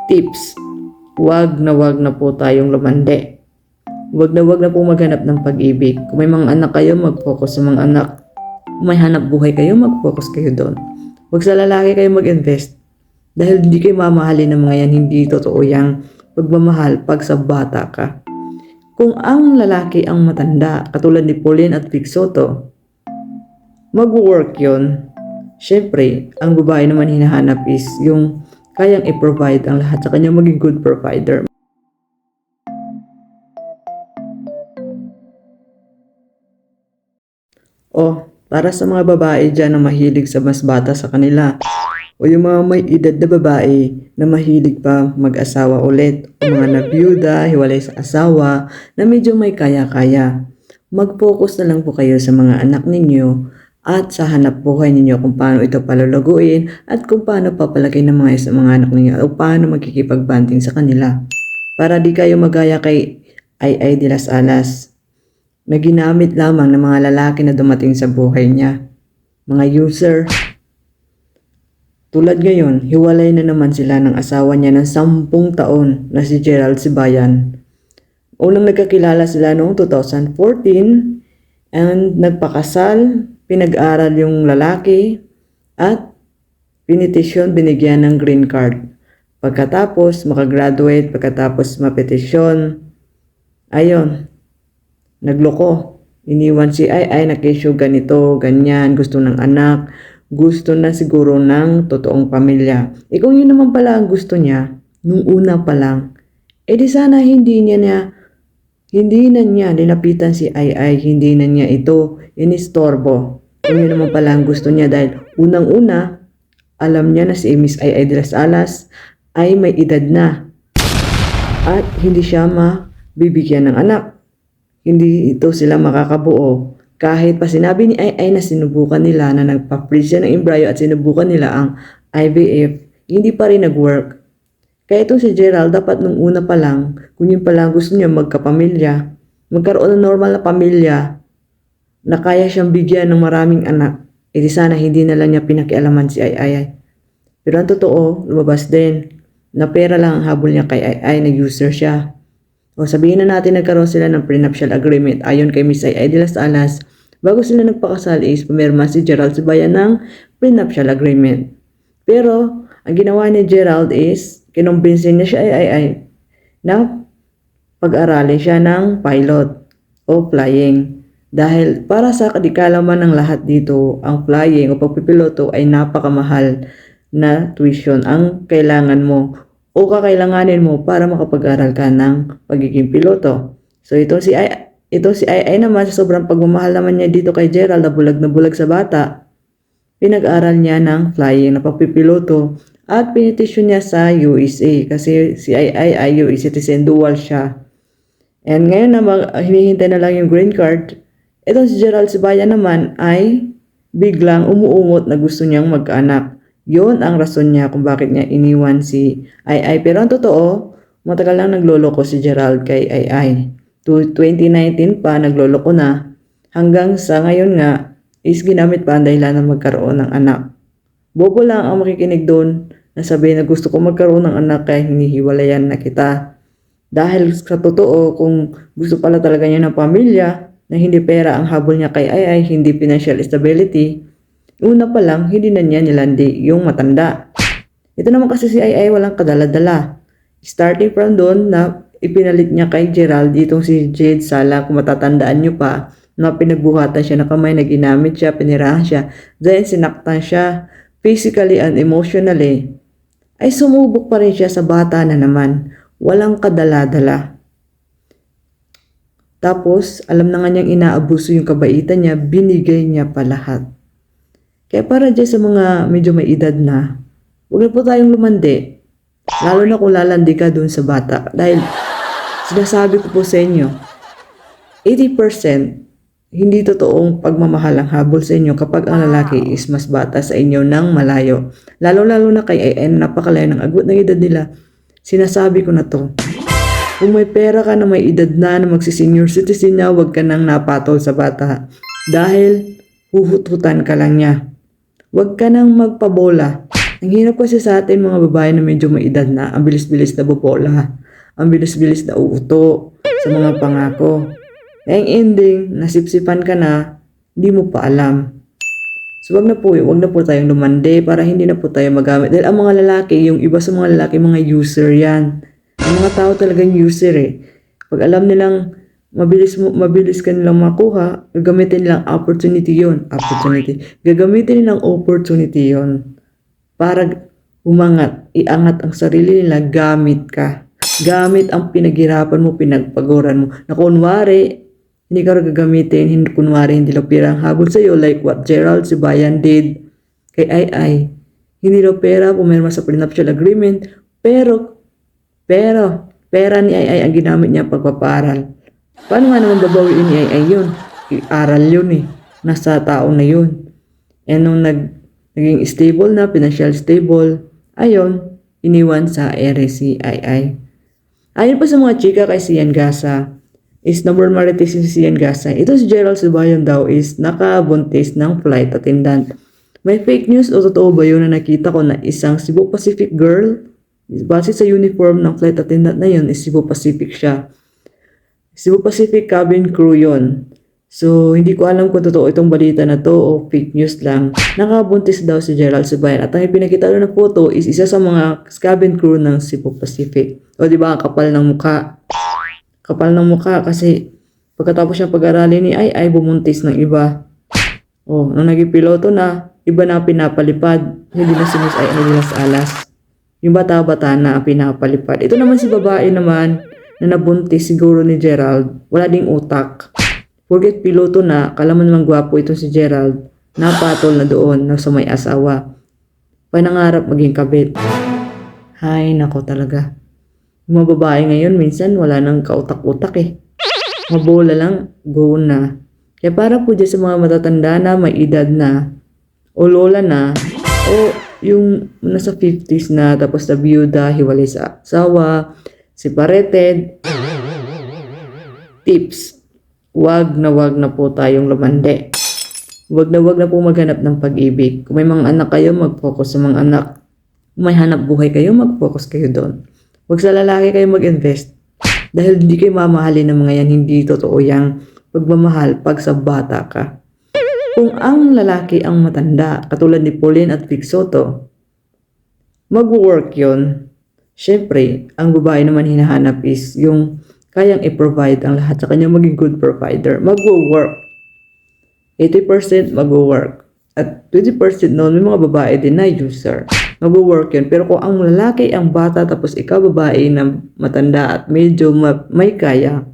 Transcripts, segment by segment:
Tips, wag na po tayong lumande. Wag na po maghanap ng pag-ibig. Kung may mga anak kayo, mag-focus sa mga anak. Kung may hanap buhay kayo, mag-focus kayo doon. Wag sa lalaki kayo mag-invest. Dahil hindi kayo mamahalin ng mga yan, hindi totoo yung pagmamahal pag sa bata ka. Kung ang lalaki ang matanda, katulad ni Pauline at Vic Soto, mag-work yun. Siyempre, ang babae naman hinahanap is yung kayang i-provide ang lahat sa kanya, maging good provider. O, para sa mga babae dyan na mahilig sa mas bata sa kanila, o yung mga may edad na babae na mahilig pa mag-asawa ulit, o mga nabiyuda, hiwalay sa asawa, na medyo may kaya-kaya. Mag-focus na lang po kayo sa mga anak ninyo at sa hanap buhay ninyo kung paano ito palalaguin at kung paano papalaki ng mga anak ninyo o paano magkikipag-banding sa kanila. Para di kayo magaya kay Ay de las Alas na ginamit lamang ng mga lalaki na dumating sa buhay niya. Mga user. Tulad ngayon, hiwalay na naman sila ng asawa niya ng 10 taon na si Gerald Sibayan. Unang nagkakilala sila noong 2014 and nagpakasal, pinag-aral yung lalaki at pinitisyon, binigyan ng green card. Pagkatapos makagraduate, pagkatapos mapetisyon, ayun, nagloko. Iniwan si Ay na kesyo ganito, ganyan, gusto ng anak, gusto na siguro ng totoong pamilya. Kung yun naman pala ang gusto niya, nung una pa lang, di sana hindi na niya nilapitan si Ay, hindi na niya ito inistorbo. Kung yun naman pala ang gusto niya, dahil unang-una, alam niya na si Miss Ay de las Alas ay may edad na at hindi siya mabibigyan ng anak. Hindi ito sila makakabuo. Kahit pa sinabi ni Ay na sinubukan nila na nagpa-freeze siya ng embryo at sinubukan nila ang IVF, hindi pa rin nag-work. Kaya itong si Gerald, dapat nung una pa lang, kung yun pa lang gusto niya magkapamilya, magkaroon ng normal na pamilya, na kaya siyang bigyan ng maraming anak, di sana hindi na lang niya pinakialaman si Ay. Pero ang totoo, lumabas din, na pera lang ang habol niya kay Ay, nag-user siya. O sabihin na natin nagkaroon sila ng prenuptial agreement ayon kay Miss Ay de las Alas, bago sila nagpakasal is pumirma si Gerald Sibayan ng prenuptial agreement. Pero, ang ginawa ni Gerald is, kinumbinsin niya siya Ay na pag-aralin siya ng pilot o flying. Dahil para sa kadikalaman ng lahat dito, ang flying o pagpipiloto ay napakamahal na tuition ang kailangan mo o kakailanganin mo para makapag-aral ka ng pagiging piloto. So itong si Ay naman, sa sobrang pagmamahal naman niya dito kay Gerald na bulag sa bata, pinag-aral niya ng flying na pagpipiloto at pinitisyon niya sa USA kasi si ay US citizen, dual siya. And ngayon na hinihintay na lang yung green card. Itong si Gerald Sibayan naman ay biglang umuungot na gusto niyang magkaanak. Yun ang rason niya kung bakit niya iniwan si Ay. Pero ang totoo, matagal lang nagloloko si Gerald kay Ay. 2019 pa nagloloko na. Hanggang sa ngayon nga is ginamit pa ang dahilan na magkaroon ng anak. Bobo lang ang makikinig doon na sabihin na gusto ko magkaroon ng anak kaya hinihiwalayan na kita. Dahil sa totoo, kung gusto pala talaga niya ng pamilya, na hindi pera ang habol niya kay Ay, hindi financial stability, una pa lang, hindi na niya nilandi yung matanda. Ito naman kasi si Ay walang kadala-dala. Starting from doon na ipinalit niya kay Gerald, itong si Jade Sala, kung matatandaan niyo pa, na pinagbuhatan siya na kamay, na ginamit siya, pinirahan siya, then sinaktan siya physically and emotionally, ay sumubok pa rin siya sa bata na naman. Walang kadala-dala. Tapos, alam na nga niyang inaabuso yung kabaitan niya, binigay niya pa lahat. Kaya para dyan sa mga medyo may edad na, huwag na po tayong lumandi. Lalo na kung lalandi ka dun sa bata. Dahil, sinasabi ko po sa inyo, 80% hindi totoong pagmamahal ang habol sa inyo kapag ang lalaki is mas bata sa inyo ng malayo. Lalo-lalo na kay AN, napakalayo ng agwat ng edad nila. Sinasabi ko na to. Kung may pera ka na may edad na magsisenior citizen na, huwag ka nang napatol sa bata. Dahil huhut-hutan ka lang niya. Huwag ka nang magpabola. Ang hirap kasi sa atin mga babae na medyo may edad na, ang bilis-bilis na bobola, ang bilis-bilis na uuto sa mga pangako. Eh, ang ending, nasipsipan ka na, hindi mo pa alam. So wag na po tayong lumande para hindi na po tayo magamit. Dahil ang mga lalaki, yung iba sa mga lalaki, mga user yan. Ang mga tao talagang user eh. Pag alam nilang mabilis ka nilang makuha, gagamitin nilang opportunity yon. Gagamitin nilang opportunity yon para iangat ang sarili nila gamit ka. Gamit ang pinaghirapan mo, pinagpaguran mo. Na kunwari, hindi ka gagamitin, hindi daw pera ang habol sa'yo like what Gerald Sibayan did kay Ai. Hindi daw pera, pumirma sa prenuptial agreement, pero, pera ni Ai ang ginamit niya pagpaparal. Paano nga naman babawiin ni Ai yun? Aral yun eh. Nasa tao na yun. E nung naging stable na, financial stable, ayon, iniwan sa ere si Ai. Ayon pa sa mga chika kay Sian Gasa, is number marites si Sian Gasa. Ito si Gerald Sibayan daw is nakabuntis ng flight attendant. May fake news o totoo ba yun na nakita ko na isang Cebu Pacific girl, base sa uniform ng flight attendant na yun is Cebu Pacific siya. Cebu Pacific cabin crew yun. So, hindi ko alam kung totoo itong balita na to o fake news lang. Nakabuntis daw si Gerald Sibayan at ang ipinakita na photo is isa sa mga cabin crew ng Cebu Pacific. O diba, ang kapal ng mukha. Kapal ng mukha kasi pagkatapos siya pag-aralin ni Ai bumuntis ng iba. Oh, nung naging piloto na, iba na pinapalipad. Hindi na si Miss Ai nilas alas. Yung bata-bata na pinapalipad. Ito naman si babae naman na nabuntis siguro ni Gerald. Wala ding utak. Forget piloto na, kala mo naman gwapo ito si Gerald. Napatol na doon na sa may asawa. Panangarap maging kabit. Hay, nako talaga. Yung mga babae ngayon, minsan wala nang kautak-utak eh. Mabola lang, go na. Kaya para po dyan sa mga matatanda na, may edad na, o lola na, o yung nasa 50s na, tapos na biyuda, hiwalay sa asawa, separated. Tips, wag na po tayong lumande. Wag na po maghanap ng pag-ibig. Kung may mga anak kayo, mag-focus sa mga anak. Kung may hanap buhay kayo, mag-focus kayo doon. Huwag sa lalaki kayo mag-invest. Dahil hindi kayo mamahalin ng mga yan, hindi totoo yung pagmamahal pag sa bata ka. Kung ang lalaki ang matanda, katulad ni Pauline at Vic Soto, mag-work yun. Siyempre, ang babae naman hinahanap is yung kayang i-provide ang lahat sa kanya, maging good provider. Mag-work. 80% mag-work. At 20% noon, may mga babae din na user. Mag-work yun. Pero kung ang lalaki ang bata tapos ikaw babae na matanda at medyo may kaya,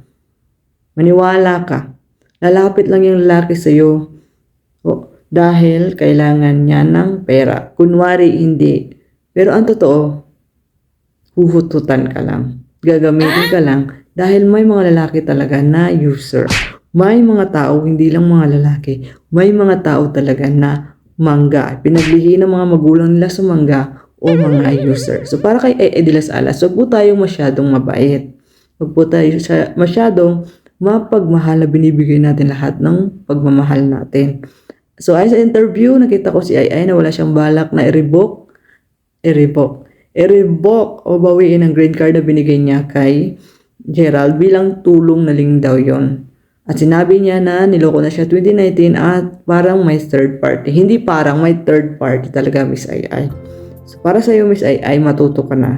maniwala ka. Lalapit lang yung lalaki sa'yo. Dahil kailangan niya ng pera. Kunwari hindi. Pero ang totoo, huhututan ka lang. Gagamitin ka lang dahil may mga lalaki talaga na user. May mga tao, hindi lang mga lalaki, may mga tao talaga na mangga. Pinaglihi ng mga magulang nila sa mangga o mga user. So para kay de las Alas, wag po tayong masyadong mabait. Wag po tayo masyadong mapagmahal na binibigay natin lahat ng pagmamahal natin. So ay sa interview, nakita ko si Ai na wala siyang balak na i-revoke o bawiin ang green card na binigay niya kay Gerald bilang tulong na lang daw yon. At sinabi niya na niloko na siya 2019 at parang may third party. Hindi parang, may third party talaga, Miss Ai. So para sa iyo, Miss Ai, matuto ka na.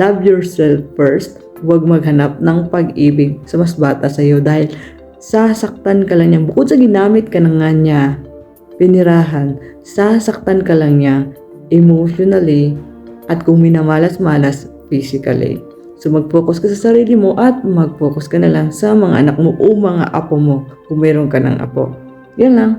Love yourself first. Huwag maghanap ng pag-ibig sa mas bata sa iyo dahil sasaktan ka lang niya. Bukod sa ginamit ka na nga niya, pinirahan, sasaktan ka lang niya emotionally at kung minamalas-malas physically. So mag-focus ka sa sarili mo at mag-focus ka na lang sa mga anak mo o mga apo mo kung meron ka ng apo. Yan lang.